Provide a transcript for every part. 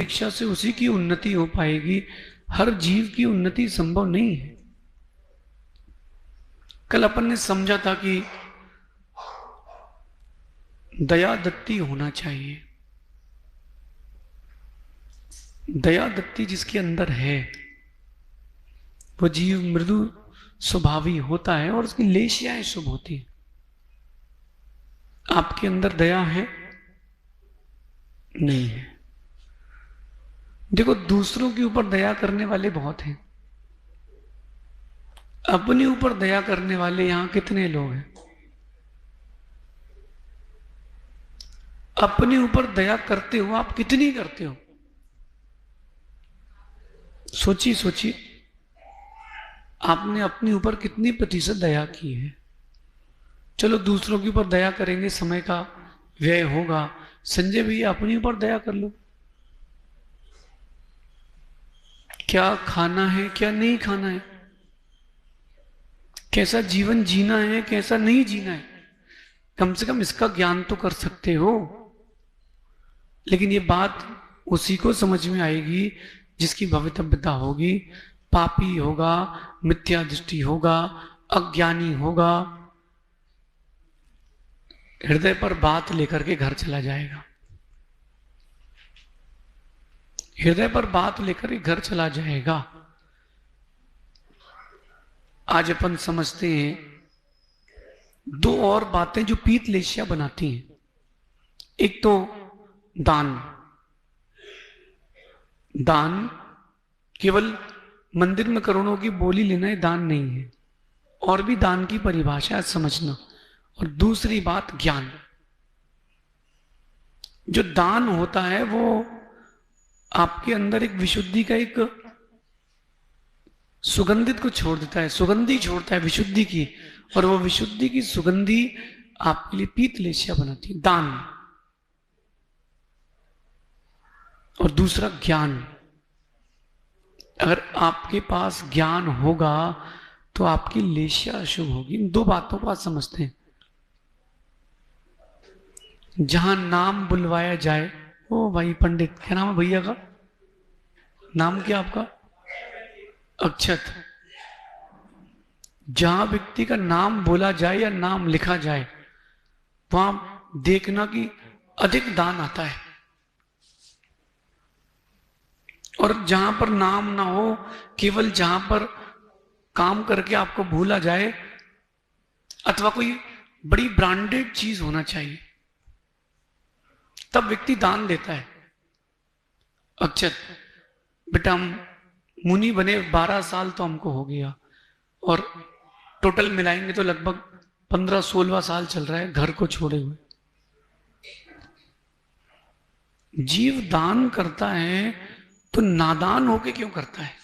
अपेक्षा से उसी की उन्नति हो पाएगी। हर जीव की उन्नति संभव नहीं है। कल अपन ने समझा था कि दया दत्ती होना चाहिए। दया दत्ती जिसके अंदर है वो जीव मृदु स्वभावी होता है और उसकी लेशियाएं शुभ होती है। आपके अंदर दया है? नहीं है। देखो, दूसरों के ऊपर दया करने वाले बहुत हैं, अपने ऊपर दया करने वाले यहां कितने लोग हैं? अपने ऊपर दया करते हो आप कितनी करते हो? सोचिए सोचिए, आपने अपने ऊपर कितनी प्रतिशत दया की है? चलो दूसरों के ऊपर दया करेंगे, समय का व्यय होगा। संजय भैया अपने ऊपर दया कर लो। क्या खाना है, क्या नहीं खाना है, कैसा जीवन जीना है, कैसा नहीं जीना है, कम से कम इसका ज्ञान तो कर सकते हो। लेकिन ये बात उसी को समझ में आएगी जिसकी भवितव्यता होगी। पापी होगा, मिथ्या दृष्टि होगा, अज्ञानी होगा, हृदय पर बात लेकर के घर चला जाएगा। हृदय पर बात लेकर के घर चला जाएगा। आज अपन समझते हैं दो और बातें जो पीत लेशिया बनाती हैं। एक तो दान। दान केवल मंदिर में करोड़ों की बोली लेना ही दान नहीं है, और भी दान की परिभाषा समझना। और दूसरी बात ज्ञान। जो दान होता है वो आपके अंदर एक विशुद्धि का एक सुगंधित को छोड़ देता है, सुगंधी छोड़ता है विशुद्धि की, और वो विशुद्धि की सुगंधी आपके लिए पीत लेशिया बनाती है, दान। और दूसरा ज्ञान। अगर आपके पास ज्ञान होगा तो आपकी लेशिया अशुभ होगी। इन दो बातों को आज समझते हैं। जहां नाम बुलवाया जाए, ओ भाई पंडित, क्या नाम है भैया का? नाम क्या आपका? अक्षत। जहां व्यक्ति का नाम बोला जाए या नाम लिखा जाए, वहां देखना कि अधिक दान आता है। और जहां पर नाम ना हो, केवल जहां पर काम करके आपको भूला जाए, अथवा कोई बड़ी ब्रांडेड चीज होना चाहिए, तब व्यक्ति दान देता है। अक्षत, बेटा हम मुनि बने 12 साल तो हमको हो गया, और टोटल मिलाएंगे तो लगभग 15-16 साल चल रहा है घर को छोड़े हुए। जीव दान करता है तो नादान होके क्यों करता है?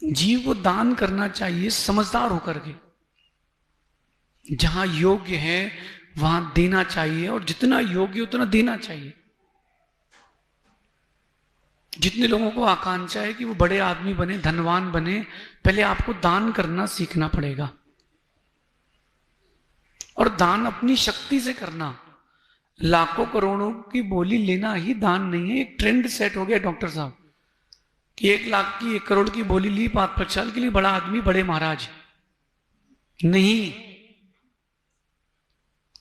जीव को दान करना चाहिए समझदार होकर के। जहां योग्य है वहां देना चाहिए, और जितना योग्य उतना देना चाहिए। जितने लोगों को आकांक्षा है कि वो बड़े आदमी बने, धनवान बने, पहले आपको दान करना सीखना पड़ेगा। और दान अपनी शक्ति से करना। लाखों करोड़ों की बोली लेना ही दान नहीं है। एक ट्रेंड सेट हो गया डॉक्टर साहब कि 1 लाख की 1 करोड़ की बोली ली 5 साल के लिए, बड़ा आदमी, बड़े महाराज। नहीं,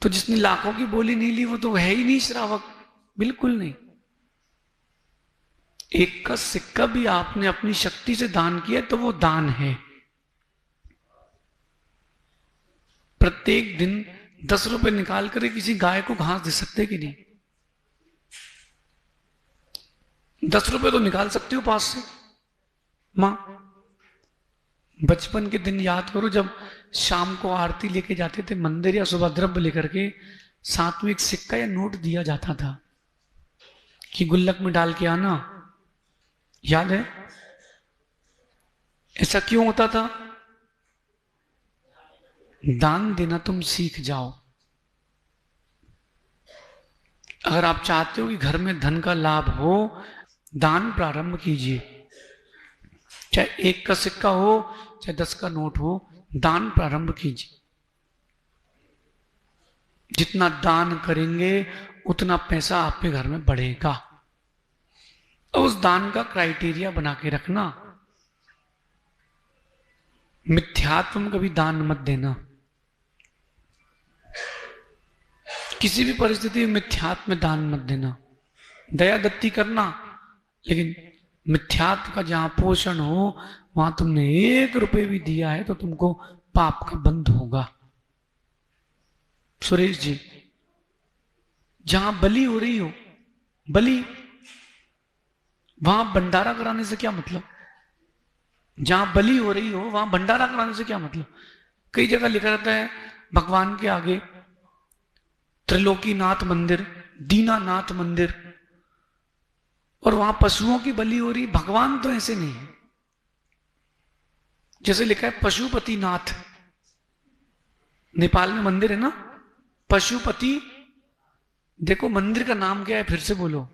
तो जिसने लाखों की बोली नहीं ली वो तो है ही नहीं श्रावक, बिल्कुल नहीं। एक का सिक्का भी आपने अपनी शक्ति से दान किया तो वो दान है। प्रत्येक दिन 10 रुपए निकाल कर किसी गाय को घास दे सकते कि नहीं? 10 रुपए तो निकाल सकते हो पास से। मां, बचपन के दिन याद करो, जब शाम को आरती लेके जाते थे मंदिर या सुबह द्रव्य लेकर के, साथ में एक सिक्का या नोट दिया जाता था कि गुल्लक में डाल के आना। याद है? ऐसा क्यों होता था? दान देना तुम सीख जाओ। अगर आप चाहते हो कि घर में धन का लाभ हो, दान प्रारंभ कीजिए। चाहे 1 का सिक्का हो, चाहे 10 का नोट हो, दान प्रारंभ कीजिए। जितना दान करेंगे उतना पैसा आपके घर में बढ़ेगा। और उस दान का क्राइटेरिया बना के रखना। मिथ्यात्व में कभी दान मत देना, किसी भी परिस्थिति में मिथ्यात्व में दान मत देना। दया दत्ती करना, लेकिन मिथ्यात्व का जहां पोषण हो वहां तुमने 1 रुपए भी दिया है तो तुमको पाप का बंध होगा। सुरेश जी, जहां बलि हो रही हो, बलि, वहां भंडारा कराने से क्या मतलब? जहां बलि हो रही हो वहां भंडारा कराने से क्या मतलब? कई जगह लिखा रहता है भगवान के आगे त्रिलोकीनाथ मंदिर, दीनानाथ मंदिर, और वहां पशुओं की बलि हो रही। भगवान तो ऐसे नहीं है। जैसे लिखा है पशुपति नाथ, नेपाल में मंदिर है ना, पशुपति। देखो मंदिर का नाम क्या है, फिर से बोलो,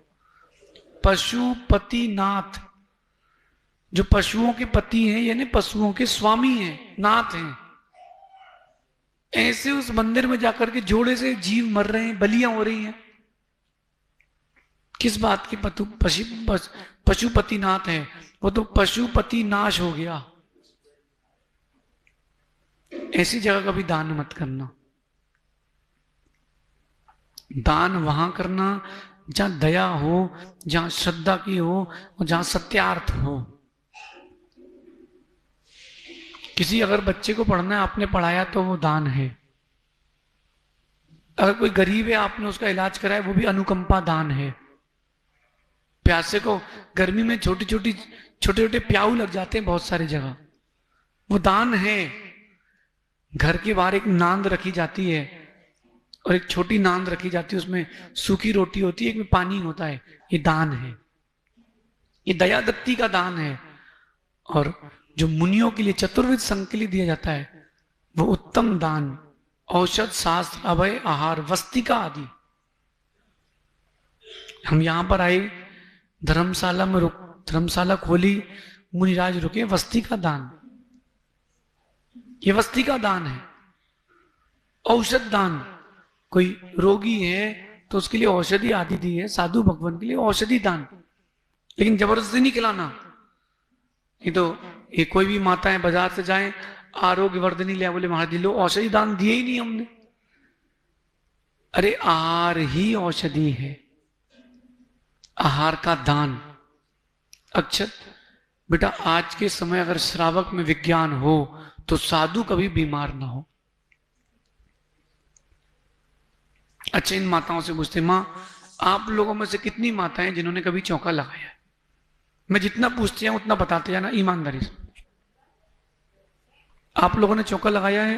पशुपति नाथ। जो पशुओं के पति हैं यानी पशुओं के स्वामी हैं, नाथ हैं। ऐसे उस मंदिर में जाकर के जोड़े से जीव मर रहे हैं, बलियां हो रही हैं। किस बात की पशुपति नाथ है? वो तो पशुपति नाश हो गया। ऐसी जगह कभी दान मत करना। दान वहां करना जहां दया हो, जहां श्रद्धा की हो और जहां सत्यार्थ हो। किसी अगर बच्चे को पढ़ना है, आपने पढ़ाया तो वो दान है। अगर कोई गरीब है, आपने उसका इलाज कराया, वो भी अनुकंपा दान है। प्यासे को गर्मी में छोटे छोटे प्याऊ लग जाते हैं बहुत सारी जगह, वो दान है। घर के बाहर एक नांद रखी जाती है और एक छोटी नांद रखी जाती है, उसमें सूखी रोटी होती है, एक में पानी होता है, ये दान है। ये दया दत्ती का दान है। और जो मुनियों के लिए चतुर्विध संघ के लिए दिया जाता है वो उत्तम दान, औषध शास्त्र अभय आहार वस्तिका आदि। हम यहां पर आए, धर्मशाला में धर्मशाला खोली, मुनिराज रुके, वस्ती का दान, ये वस्ती का दान है। औषध दान, कोई रोगी है तो उसके लिए औषधि आदि दी है, साधु भगवान के लिए औषधि दान, लेकिन जबरदस्ती नहीं खिलाना। ये तो ये कोई भी माताएं बाजार से जाएं, आरोग्य वर्धनी लिया, बोले महाराज लो, औषधि दान दिए ही नहीं हमने। अरे आहार ही औषधि है, आहार का दान। अक्षत बेटा, आज के समय अगर श्रावक में विज्ञान हो तो साधु कभी बीमार ना हो। अच्छा, इन माताओं से पूछते, मां आप लोगों में से कितनी माताएं जिन्होंने कभी चौका लगाया है? मैं जितना पूछते हैं उतना बताते जाना ईमानदारी से। आप लोगों ने चौका लगाया है?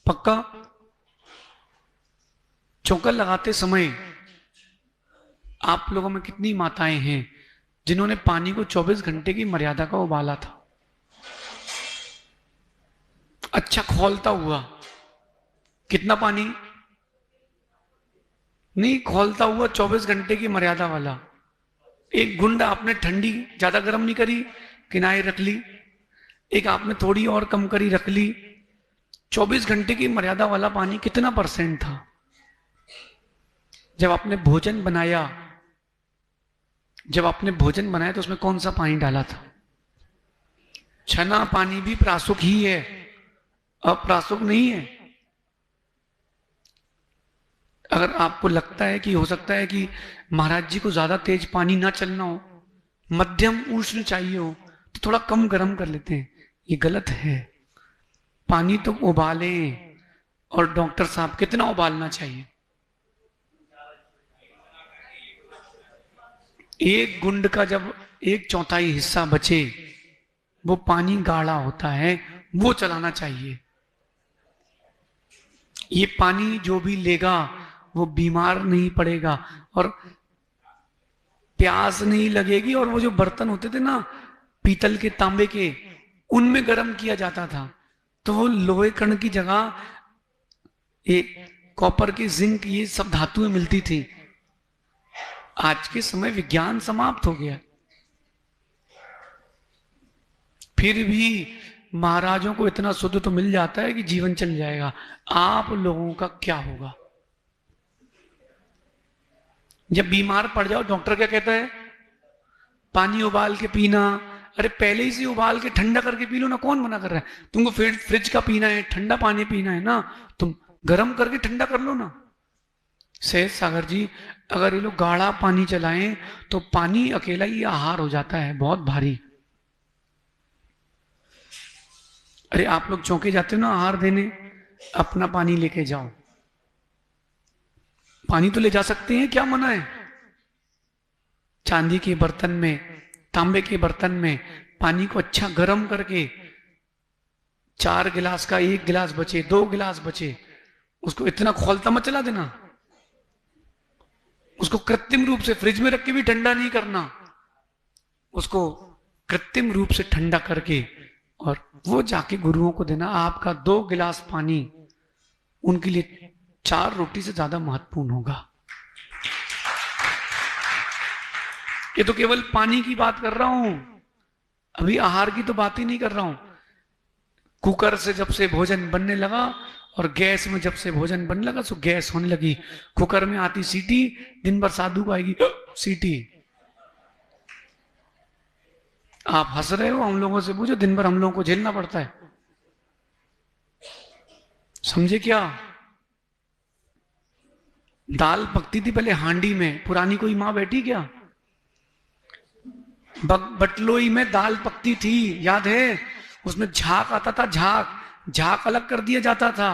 पक्का? चौका लगाते समय आप लोगों में कितनी माताएं हैं जिन्होंने पानी को 24 घंटे की मर्यादा का उबाला था? अच्छा खौलता हुआ, कितना पानी? नहीं, खौलता हुआ 24 घंटे की मर्यादा वाला। एक गुंड आपने ठंडी ज्यादा गर्म नहीं करी, किनारे रख ली, एक आपने थोड़ी और कम करी रख ली। 24 घंटे की मर्यादा वाला पानी कितना % था? जब आपने भोजन बनाया, तो उसमें कौन सा पानी डाला था? छना पानी भी प्रासुक ही है, अप्रासुक नहीं है। अगर आपको लगता है कि हो सकता है कि महाराज जी को ज्यादा तेज पानी ना चलना हो, मध्यम उष्ण चाहिए हो, तो थोड़ा कम गर्म कर लेते हैं, ये गलत है। पानी तो उबालें, और डॉक्टर साहब कितना उबालना चाहिए? एक गुंड का जब 1/4 हिस्सा बचे, वो पानी गाढ़ा होता है, वो चलाना चाहिए। ये पानी जो भी लेगा वो बीमार नहीं पड़ेगा और प्यास नहीं लगेगी। और वो जो बर्तन होते थे ना पीतल के, तांबे के, उनमें गर्म किया जाता था, तो वो लोहे कण की जगह ये कॉपर की, जिंक, ये सब धातुएं मिलती थी। आज के समय विज्ञान समाप्त हो गया, फिर भी महाराजों को इतना शुद्ध तो मिल जाता है कि जीवन चल जाएगा। आप लोगों का क्या होगा? जब बीमार पड़ जाओ, डॉक्टर क्या कहता है? पानी उबाल के पीना, अरे पहले ही से उबाल के ठंडा करके पी लो ना, कौन मना कर रहा है? तुमको फ्रिज का पीना है, ठंडा पानी पीना है ना, तुम गर्म करके ठंडा कर लो ना। सहज सागर जी, अगर ये लोग गाढ़ा पानी चलाएं तो पानी अकेला ही आहार हो जाता है, बहुत भारी। अरे आप लोग चौके जाते हो ना आहार देने, अपना पानी लेके जाओ, पानी तो ले जा सकते हैं, क्या मना है? चांदी के बर्तन में, तांबे के बर्तन में पानी को अच्छा गर्म करके, 4 गिलास का 1 गिलास बचे, 2 गिलास बचे, उसको इतना खोलता मत चला देना। उसको कृत्रिम रूप से फ्रिज में रख के भी ठंडा नहीं करना, उसको कृत्रिम रूप से ठंडा करके और वो जाके गुरुओं को देना। आपका 2 गिलास पानी उनके लिए 4 रोटी से ज्यादा महत्वपूर्ण होगा। ये तो केवल पानी की बात कर रहा हूं, अभी आहार की तो बात ही नहीं कर रहा हूं। कुकर से जब से भोजन बनने लगा और गैस में जब से भोजन बनने लगा, तो गैस होने लगी, कुकर में आती सीटी, दिन भर साधु को आएगी सीटी। आप हंस रहे हो, हम लोगों से पूछो, दिन भर हम लोगों को झेलना पड़ता है। समझे क्या? दाल पकती थी पहले हांडी में, पुरानी कोई माँ बैठी क्या? बटलोई में दाल पकती थी, याद है? उसमें झाग आता था, झाग अलग कर दिया जाता था।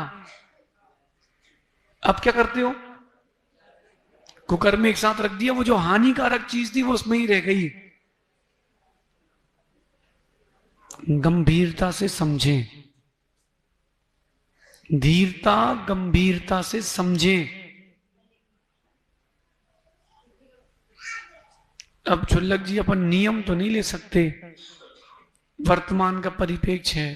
अब क्या करते हो? कुकर में एक साथ रख दिया, वो जो हानिकारक चीज थी वो उसमें ही रह गई। गंभीरता से समझें, धीरता गंभीरता से समझें। अब छुल्लक जी, अपन नियम तो नहीं ले सकते, वर्तमान का परिपेक्ष है,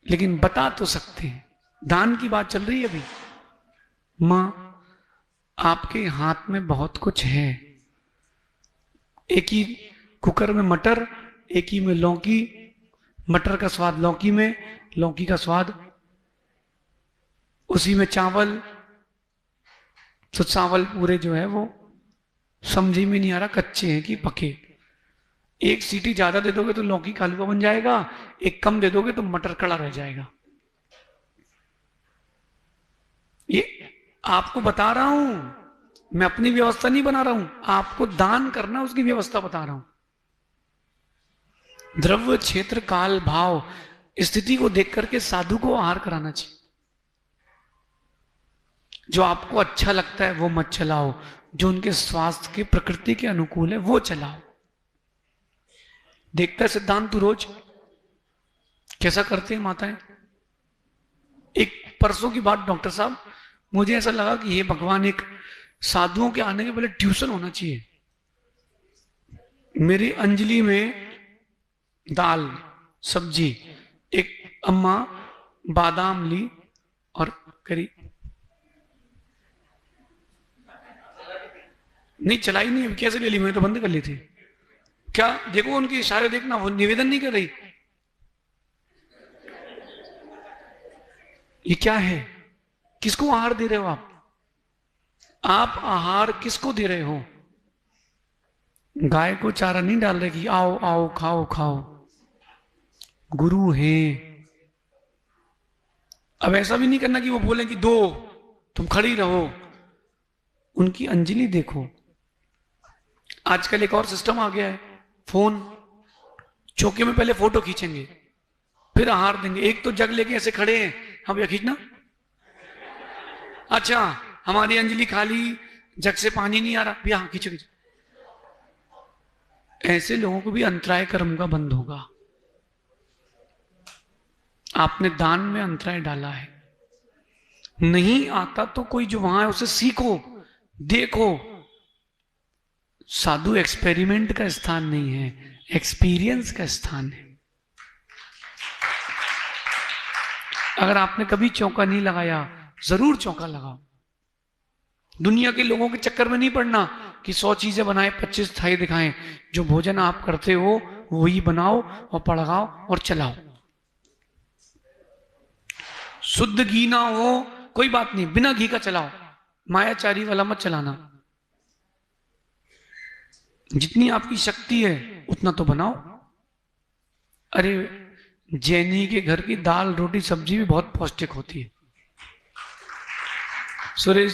लेकिन बता तो सकते हैं। दान की बात चल रही है अभी। मां, आपके हाथ में बहुत कुछ है, एक ही कुकर में मटर, एक ही में लौकी, मटर का स्वाद लौकी में, लौकी का स्वाद उसी में चावल, तो चावल पूरे जो है वो समझी में नहीं आ रहा कच्चे हैं कि पके। एक सीटी ज्यादा दे दोगे तो लौकी का हलवा बन जाएगा, एक कम दे दोगे तो मटर कड़ा रह जाएगा। ये आपको बता रहा हूं, मैं अपनी व्यवस्था नहीं बना रहा हूं, आपको दान करना उसकी व्यवस्था बता रहा हूं। द्रव्य क्षेत्र काल भाव स्थिति को देख करके साधु को आहार कराना चाहिए। जो आपको अच्छा लगता है वो मत चलाओ, जो उनके स्वास्थ्य के प्रकृति के अनुकूल है वो चलाओ। देखता है सिद्धांत तू रोज कैसा करते हैं माताएं। एक परसों की बात डॉक्टर साहब, मुझे ऐसा लगा कि ये भगवान, एक साधुओं के आने के पहले ट्यूशन होना चाहिए। मेरी अंजलि में दाल सब्जी, एक अम्मा बादाम ली और करी, नहीं चलाई नहीं, कैसे ले ली? मैंने तो बंद कर ली थी। क्या देखो उनके इशारे देखना, वो निवेदन नहीं कर रही। ये क्या है? किसको आहार दे रहे हो आप? आप आहार किसको दे रहे हो? गाय को चारा नहीं डाल रहे कि आओ आओ खाओ खाओ। गुरु हैं। अब ऐसा भी नहीं करना कि वो बोले कि दो, तुम खड़ी रहो। उनकी अंजलि देखो। आजकल एक और सिस्टम आ गया है, फोन, चौके में पहले फोटो खींचेंगे फिर आहार देंगे। एक तो जग लेके ऐसे खड़े हैं, हम यह खींचना, अच्छा हमारी अंजलि खाली, जग से पानी नहीं आ रहा, भी हाँ खींचो खींचो। ऐसे लोगों को भी अंतराय कर्म का बंध होगा। आपने दान में अंतराय डाला है। नहीं आता तो कोई जो वहां है उसे सीखो, देखो। साधु एक्सपेरिमेंट का स्थान नहीं है, एक्सपीरियंस का स्थान है। अगर आपने कभी चौका नहीं लगाया, जरूर चौका लगाओ। दुनिया के लोगों के चक्कर में नहीं पड़ना कि 100 चीजें बनाए 25 थाई दिखाएं। जो भोजन आप करते हो वही बनाओ और पड़गाओ और चलाओ। शुद्ध घी ना हो कोई बात नहीं, बिना घी का चलाओ, मायाचारी वाला मत चलाना। जितनी आपकी शक्ति है उतना तो बनाओ। अरे जैनी के घर की दाल रोटी सब्जी भी बहुत पौष्टिक होती है। सुरेश